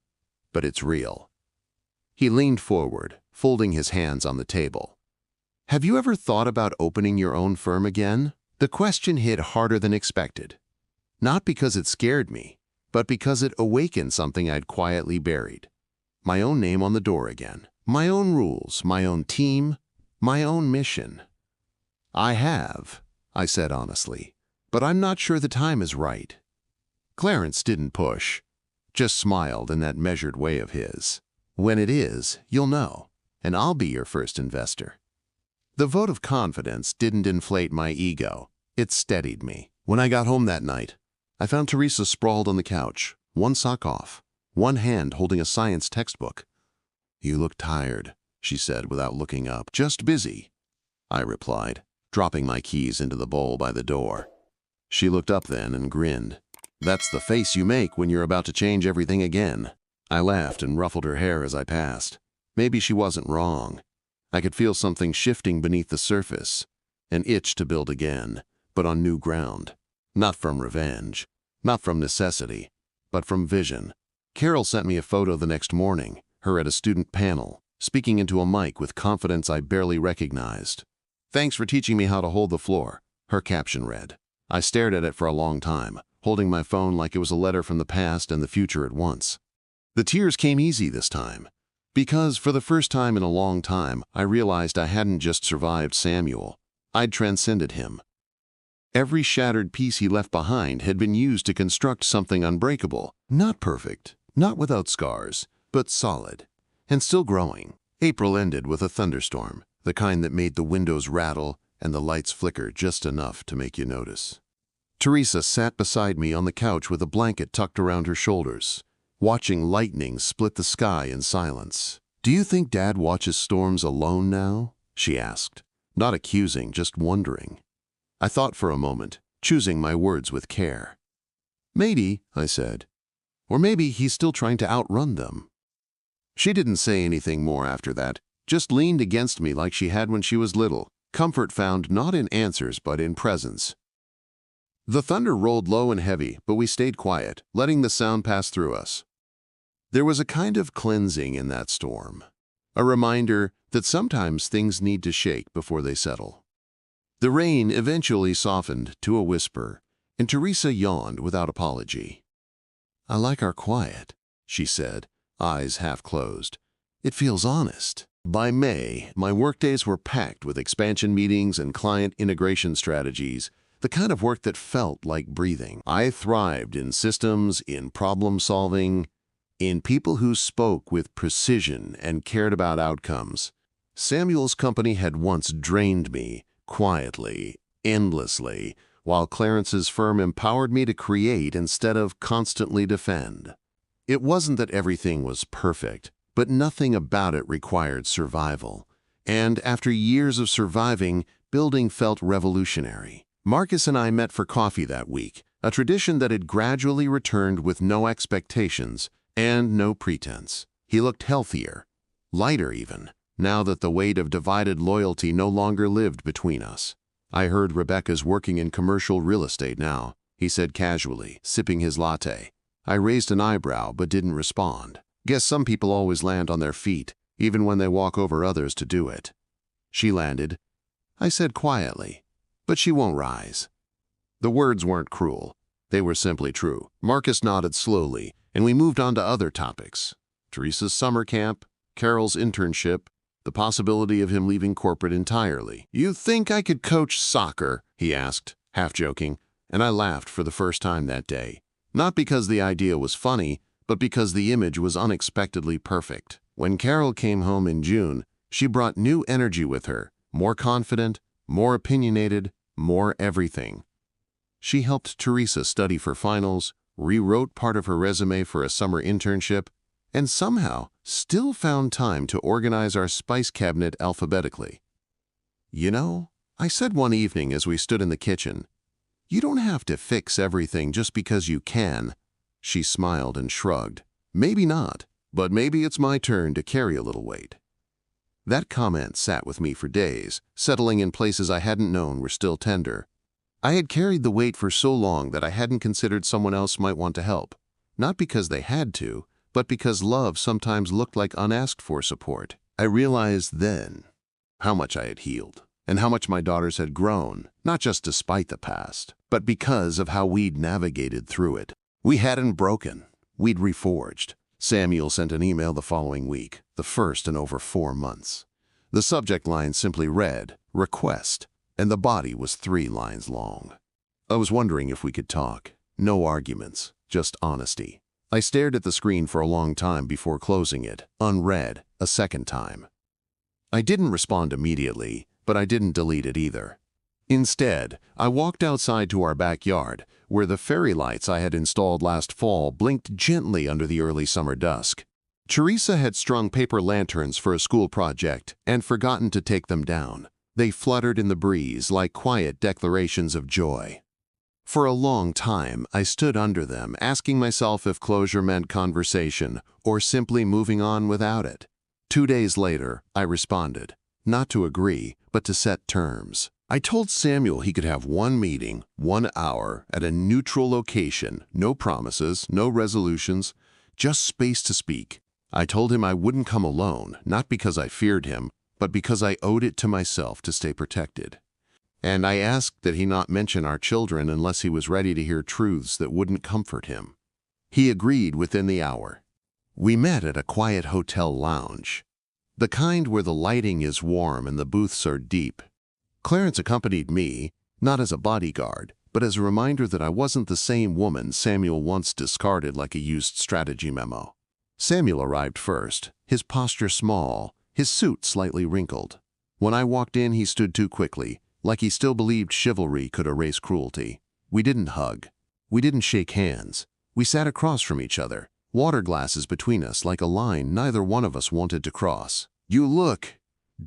"but it's real." He leaned forward, folding his hands on the table. "Have you ever thought about opening your own firm again?" The question hit harder than expected. Not because it scared me, but because it awakened something I'd quietly buried. My own name on the door again. My own rules, my own team, my own mission. "I have," I said honestly, "but I'm not sure the time is right." Clarence didn't push, just smiled in that measured way of his. "When it is, you'll know, and I'll be your first investor." The vote of confidence didn't inflate my ego. It steadied me. When I got home that night, I found Teresa sprawled on the couch, one sock off, one hand holding a science textbook. "You look tired," she said without looking up. "Just busy," I replied, dropping my keys into the bowl by the door. She looked up then and grinned. "That's the face you make when you're about to change everything again." I laughed and ruffled her hair as I passed. Maybe she wasn't wrong. I could feel something shifting beneath the surface, an itch to build again, but on new ground. Not from revenge, not from necessity, but from vision. Carol sent me a photo the next morning, her at a student panel, speaking into a mic with confidence I barely recognized. "Thanks for teaching me how to hold the floor," her caption read. I stared at it for a long time, holding my phone like it was a letter from the past and the future at once. The tears came easy this time, because for the first time in a long time, I realized I hadn't just survived Samuel. I'd transcended him. Every shattered piece he left behind had been used to construct something unbreakable. Not perfect, not without scars, but solid, and still growing. April ended with a thunderstorm, the kind that made the windows rattle and the lights flicker just enough to make you notice. Teresa sat beside me on the couch with a blanket tucked around her shoulders, watching lightning split the sky in silence. "Do you think Dad watches storms alone now?" she asked, not accusing, just wondering. I thought for a moment, choosing my words with care. "Maybe," I said. "Or maybe he's still trying to outrun them." She didn't say anything more after that, just leaned against me like she had when she was little, comfort found not in answers but in presence. The thunder rolled low and heavy, but we stayed quiet, letting the sound pass through us. There was a kind of cleansing in that storm, a reminder that sometimes things need to shake before they settle. The rain eventually softened to a whisper, and Teresa yawned without apology. "I like our quiet," she said, eyes half closed. "It feels honest." By May, my workdays were packed with expansion meetings and client integration strategies, the kind of work that felt like breathing. I thrived in systems, in problem solving, in people who spoke with precision and cared about outcomes. Samuel's company had once drained me, quietly, endlessly, while Clarence's firm empowered me to create instead of constantly defend. It wasn't that everything was perfect, but nothing about it required survival. And after years of surviving, building felt revolutionary. Marcus and I met for coffee that week, a tradition that had gradually returned with no expectations and no pretense. He looked healthier, lighter even, now that the weight of divided loyalty no longer lived between us. "I heard Rebecca's working in commercial real estate now," he said casually, sipping his latte. I raised an eyebrow but didn't respond. "Guess some people always land on their feet, even when they walk over others to do it." "She landed," I said quietly, "but she won't rise." The words weren't cruel. They were simply true. Marcus nodded slowly, and we moved on to other topics. Teresa's summer camp, Carol's internship, the possibility of him leaving corporate entirely. "You think I could coach soccer?" he asked, half joking, and I laughed for the first time that day. Not because the idea was funny, but because the image was unexpectedly perfect. When Carol came home in June, she brought new energy with her, more confident, more opinionated, more everything. She helped Teresa study for finals, rewrote part of her resume for a summer internship, and somehow still found time to organize our spice cabinet alphabetically. "You know," I said one evening as we stood in the kitchen, "you don't have to fix everything just because you can." She smiled and shrugged. "Maybe not, but maybe it's my turn to carry a little weight." That comment sat with me for days, settling in places I hadn't known were still tender. I had carried the weight for so long that I hadn't considered someone else might want to help, not because they had to, but because love sometimes looked like unasked for support. I realized then how much I had healed, and how much my daughters had grown, not just despite the past, but because of how we'd navigated through it. We hadn't broken, we'd reforged. Samuel sent an email the following week, the first in over 4 months. The subject line simply read, "Request," and the body was 3 lines long. I was wondering if we could talk. No arguments, just honesty. I stared at the screen for a long time before closing it, unread, a second time. I didn't respond immediately. but I didn't delete it either. Instead, I walked outside to our backyard, where the fairy lights I had installed last fall blinked gently under the early summer dusk. Teresa had strung paper lanterns for a school project and forgotten to take them down. They fluttered in the breeze like quiet declarations of joy. For a long time, I stood under them, asking myself if closure meant conversation or simply moving on without it. 2 days later, I responded, not to agree, but to set terms. I told Samuel he could have one meeting, 1 hour, at a neutral location, no promises, no resolutions, just space to speak. I told him I wouldn't come alone, not because I feared him, but because I owed it to myself to stay protected. And I asked that he not mention our children unless he was ready to hear truths that wouldn't comfort him. He agreed within the hour. We met at a quiet hotel lounge, the kind where the lighting is warm and the booths are deep. Clarence accompanied me, not as a bodyguard, but as a reminder that I wasn't the same woman Samuel once discarded like a used strategy memo. Samuel arrived first, his posture small, his suit slightly wrinkled. When I walked in, he stood too quickly, like he still believed chivalry could erase cruelty. We didn't hug. We didn't shake hands. We sat across from each other, water glasses between us like a line neither one of us wanted to cross. "You look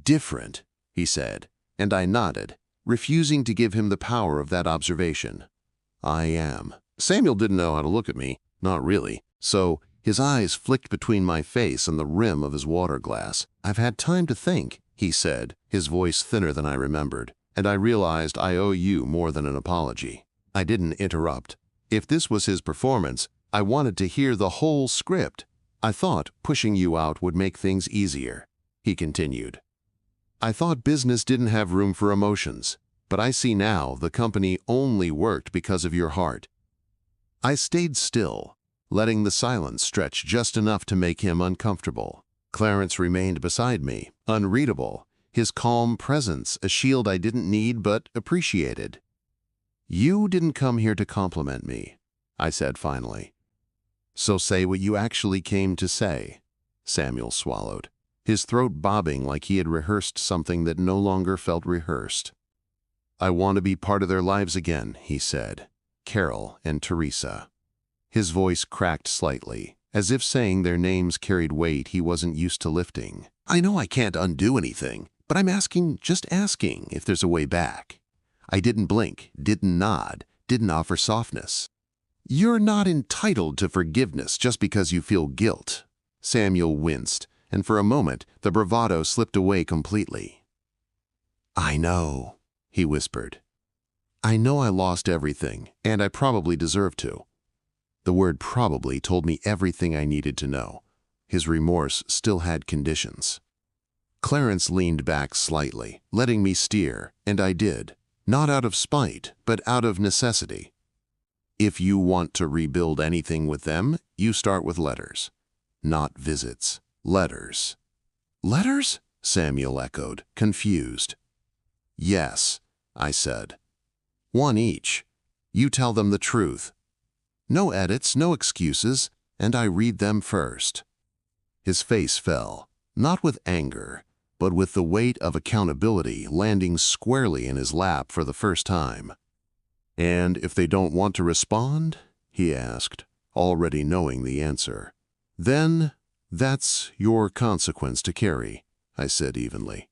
different," he said, and I nodded, refusing to give him the power of that observation. "I am." Samuel didn't know how to look at me, not really, so his eyes flicked between my face and the rim of his water glass. "I've had time to think," he said, his voice thinner than I remembered, "and I realized I owe you more than an apology." I didn't interrupt. If this was his performance, I wanted to hear the whole script. "I thought pushing you out would make things easier," he continued. "I thought business didn't have room for emotions, but I see now the company only worked because of your heart." I stayed still, letting the silence stretch just enough to make him uncomfortable. Clarence remained beside me, unreadable, his calm presence a shield I didn't need but appreciated. "You didn't come here to compliment me," I said finally. "So say what you actually came to say." Samuel swallowed, his throat bobbing like he had rehearsed something that no longer felt rehearsed. "I want to be part of their lives again," he said. "Carol and Teresa." His voice cracked slightly, as if saying their names carried weight he wasn't used to lifting. "I know I can't undo anything, but I'm asking, just asking, if there's a way back." I didn't blink, didn't nod, didn't offer softness. "You're not entitled to forgiveness just because you feel guilt." Samuel winced, and for a moment the bravado slipped away completely. "I know," he whispered. "I know I lost everything, and I probably deserve to." The word probably told me everything I needed to know. His remorse still had conditions. Clarence leaned back slightly, letting me steer, and I did. Not out of spite, but out of necessity. "If you want to rebuild anything with them, you start with letters. Not visits. Letters." "Letters?" Samuel echoed, confused. "Yes," I said. "1 each. You tell them the truth. No edits, no excuses, and I read them first." His face fell, not with anger, but with the weight of accountability landing squarely in his lap for the first time. "And if they don't want to respond?" he asked, already knowing the answer. "Then that's your consequence to carry," I said evenly.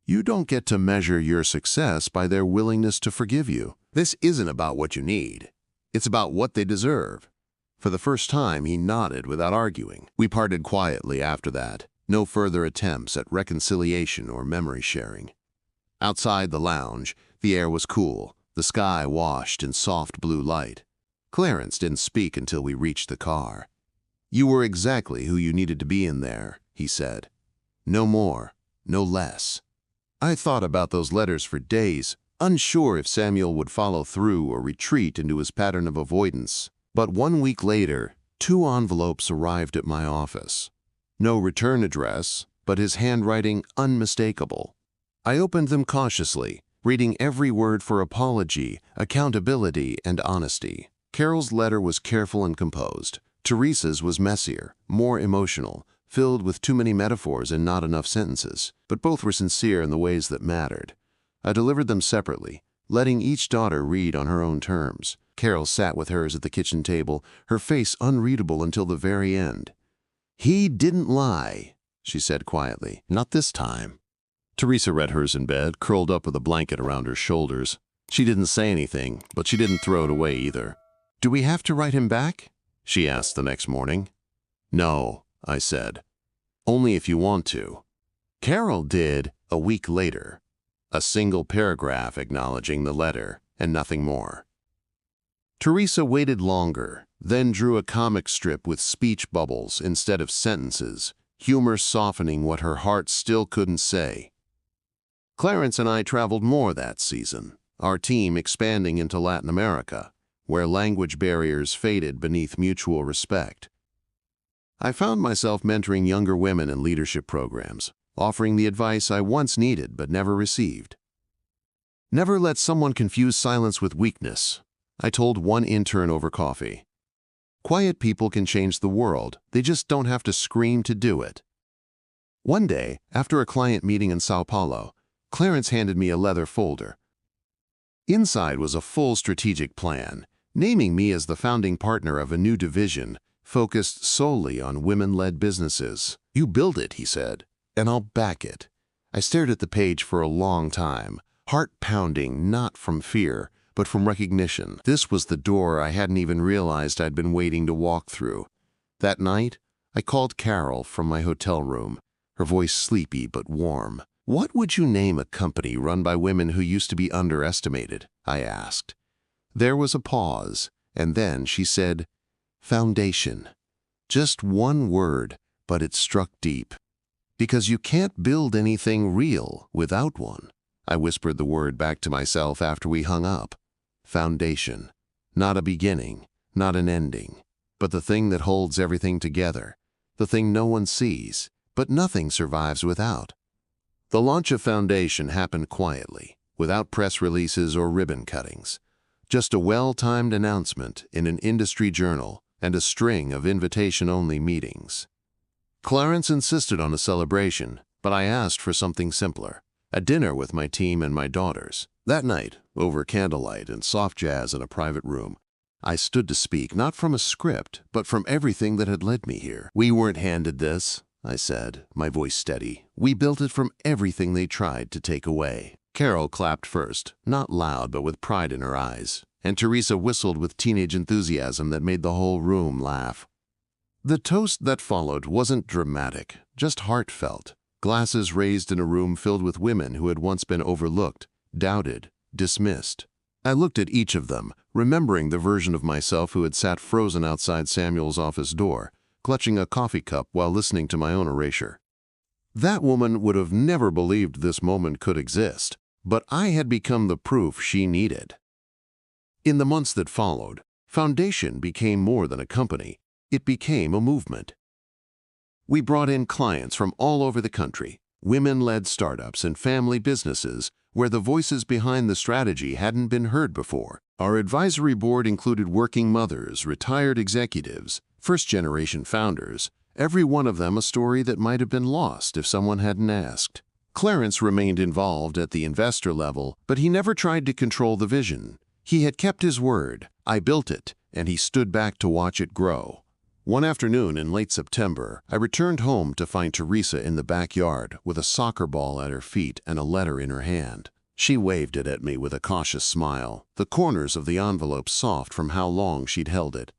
"You don't get to measure your success by their willingness to forgive you. This isn't about what you need. It's about what they deserve." For the first time, he nodded without arguing. We parted quietly after that, no further attempts at reconciliation or memory sharing. Outside the lounge, the air was cool, the sky washed in soft blue light. Clarence didn't speak until we reached the car. "You were exactly who you needed to be in there," he said. "No more, no less." I thought about those letters for days, unsure if Samuel would follow through or retreat into his pattern of avoidance. But 1 week later, 2 envelopes arrived at my office. No return address, but his handwriting unmistakable. I opened them cautiously, reading every word for apology, accountability, and honesty. Carol's letter was careful and composed. Teresa's was messier, more emotional, filled with too many metaphors and not enough sentences, but both were sincere in the ways that mattered. I delivered them separately, letting each daughter read on her own terms. Carol sat with hers at the kitchen table, her face unreadable until the very end. "He didn't lie," she said quietly. "Not this time." Teresa read hers in bed, curled up with a blanket around her shoulders. She didn't say anything, but she didn't throw it away either. "Do we have to write him back?" she asked the next morning. "No," I said. "Only if you want to." Carol did a week later. A single paragraph acknowledging the letter, and nothing more. Teresa waited longer, then drew a comic strip with speech bubbles instead of sentences, humor softening what her heart still couldn't say. Clarence and I traveled more that season, our team expanding into Latin America, where language barriers faded beneath mutual respect. I found myself mentoring younger women in leadership programs, offering the advice I once needed but never received. Never let someone confuse silence with weakness, I told one intern over coffee. Quiet people can change the world, they just don't have to scream to do it. One day, after a client meeting in Sao Paulo, Clarence handed me a leather folder. Inside was a full strategic plan, naming me as the founding partner of a new division focused solely on women-led businesses. "You build it," he said, "and I'll back it." I stared at the page for a long time, heart pounding not from fear, but from recognition. This was the door I hadn't even realized I'd been waiting to walk through. That night, I called Carol from my hotel room, her voice sleepy but warm. "What would you name a company run by women who used to be underestimated?" I asked. There was a pause, and then she said, "Foundation." Just one word, but it struck deep. Because you can't build anything real without one. I whispered the word back to myself after we hung up. Foundation. Not a beginning, not an ending, but the thing that holds everything together. The thing no one sees, but nothing survives without. The launch of Foundation happened quietly, without press releases or ribbon cuttings. Just a well-timed announcement in an industry journal and a string of invitation-only meetings. Clarence insisted on a celebration, but I asked for something simpler. A dinner with my team and my daughters. That night, over candlelight and soft jazz in a private room, I stood to speak not from a script, but from everything that had led me here. "We weren't handed this," I said, my voice steady. "We built it from everything they tried to take away." Carol clapped first, not loud but with pride in her eyes, and Teresa whistled with teenage enthusiasm that made the whole room laugh. The toast that followed wasn't dramatic, just heartfelt. Glasses raised in a room filled with women who had once been overlooked, doubted, dismissed. I looked at each of them, remembering the version of myself who had sat frozen outside Samuel's office door, clutching a coffee cup while listening to my own erasure. That woman would have never believed this moment could exist, but I had become the proof she needed. In the months that followed, Foundation became more than a company. It became a movement. We brought in clients from all over the country, women-led startups and family businesses where the voices behind the strategy hadn't been heard before. Our advisory board included working mothers, retired executives, first-generation founders, every one of them a story that might have been lost if someone hadn't asked. Clarence remained involved at the investor level, but he never tried to control the vision. He had kept his word. I built it, and he stood back to watch it grow. One afternoon in late September, I returned home to find Teresa in the backyard with a soccer ball at her feet and a letter in her hand. She waved it at me with a cautious smile, the corners of the envelope soft from how long she'd held it.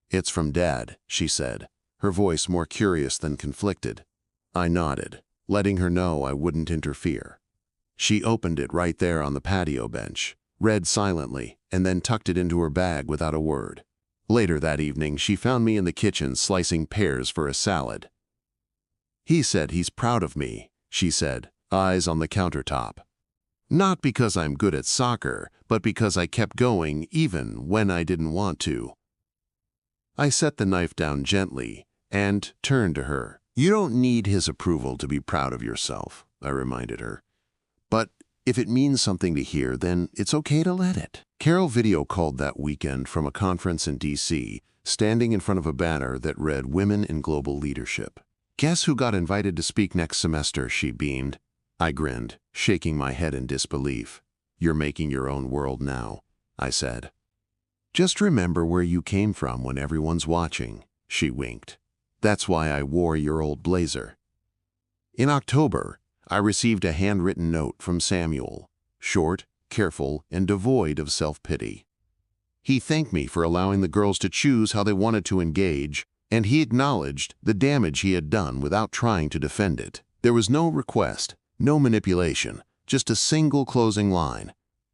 "It's from Dad," she said, her voice more curious than conflicted. I nodded, letting her know I wouldn't interfere. She opened it right there on the patio bench, read silently, and then tucked it into her bag without a word. Later that evening, she found me in the kitchen slicing pears for a salad. "He said he's proud of me," she said, eyes on the countertop. "Not because I'm good at soccer, but because I kept going even when I didn't want to." I set the knife down gently and turned to her. "You don't need his approval to be proud of yourself," I reminded her. "But if it means something to hear, then it's okay to let it." Carol video called that weekend from a conference in D.C., standing in front of a banner that read Women in Global Leadership. "Guess who got invited to speak next semester?" she beamed. I grinned, shaking my head in disbelief. "You're making your own world now," I said. "Just remember where you came from when everyone's watching," she winked. "That's why I wore your old blazer." In October, I received a handwritten note from Samuel, short, careful, and devoid of self-pity. He thanked me for allowing the girls to choose how they wanted to engage, and he acknowledged the damage he had done without trying to defend it. There was no request, no manipulation, just a single closing line.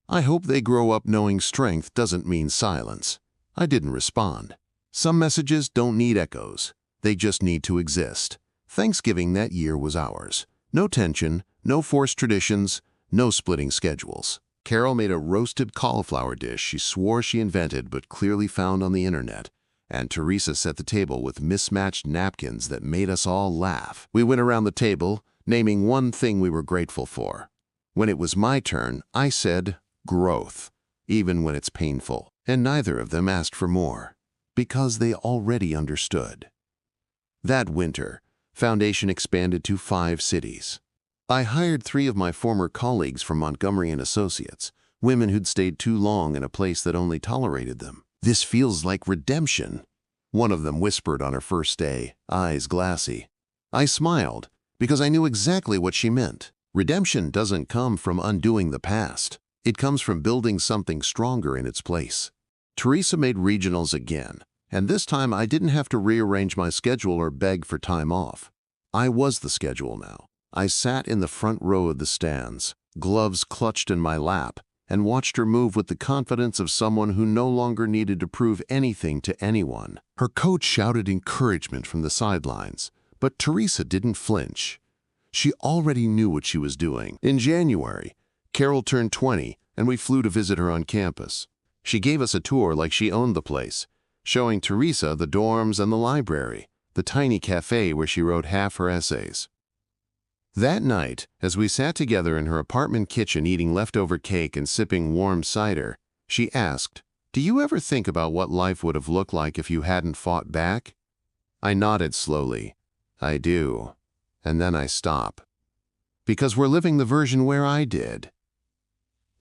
"I hope they grow up knowing strength doesn't mean silence." I didn't respond. Some messages don't need echoes. They just need to exist. Thanksgiving that year was ours. No tension, no forced traditions, no splitting schedules. Carol made a roasted cauliflower dish she swore she invented but clearly found on the internet, and Teresa set the table with mismatched napkins that made us all laugh. We went around the table, naming one thing we were grateful for. When it was my turn, I said, "growth," even when it's painful, and neither of them asked for more, because they already understood. That winter, Foundation expanded to 5 cities. I hired 3 of my former colleagues from Montgomery and Associates, women who'd stayed too long in a place that only tolerated them. "This feels like redemption," one of them whispered on her first day, eyes glassy. I smiled, because I knew exactly what she meant. Redemption doesn't come from undoing the past. It comes from building something stronger in its place. Teresa made regionals again, and this time I didn't have to rearrange my schedule or beg for time off. I was the schedule now. I sat in the front row of the stands, gloves clutched in my lap, and watched her move with the confidence of someone who no longer needed to prove anything to anyone. Her coach shouted encouragement from the sidelines, but Teresa didn't flinch. She already knew what she was doing. In January, Carol turned 20, and we flew to visit her on campus. She gave us a tour like she owned the place, showing Teresa the dorms and the library, the tiny cafe where she wrote half her essays. That night, as we sat together in her apartment kitchen eating leftover cake and sipping warm cider, she asked, "Do you ever think about what life would have looked like if you hadn't fought back?" I nodded slowly. "I do." And then I stop. Because we're living the version where I did.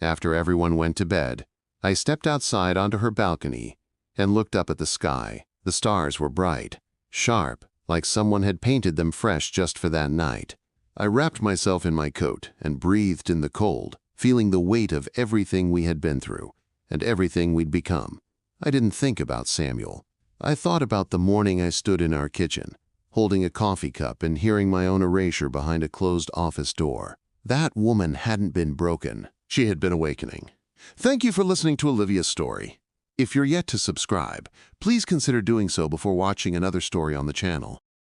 After everyone went to bed, I stepped outside onto her balcony and looked up at the sky. The stars were bright, sharp, like someone had painted them fresh just for that night. I wrapped myself in my coat and breathed in the cold, feeling the weight of everything we had been through and everything we'd become. I didn't think about Samuel. I thought about the morning I stood in our kitchen, holding a coffee cup and hearing my own erasure behind a closed office door. That woman hadn't been broken. She had been awakening. Thank you for listening to Olivia's story. If you're yet to subscribe, please consider doing so before watching another story on the channel.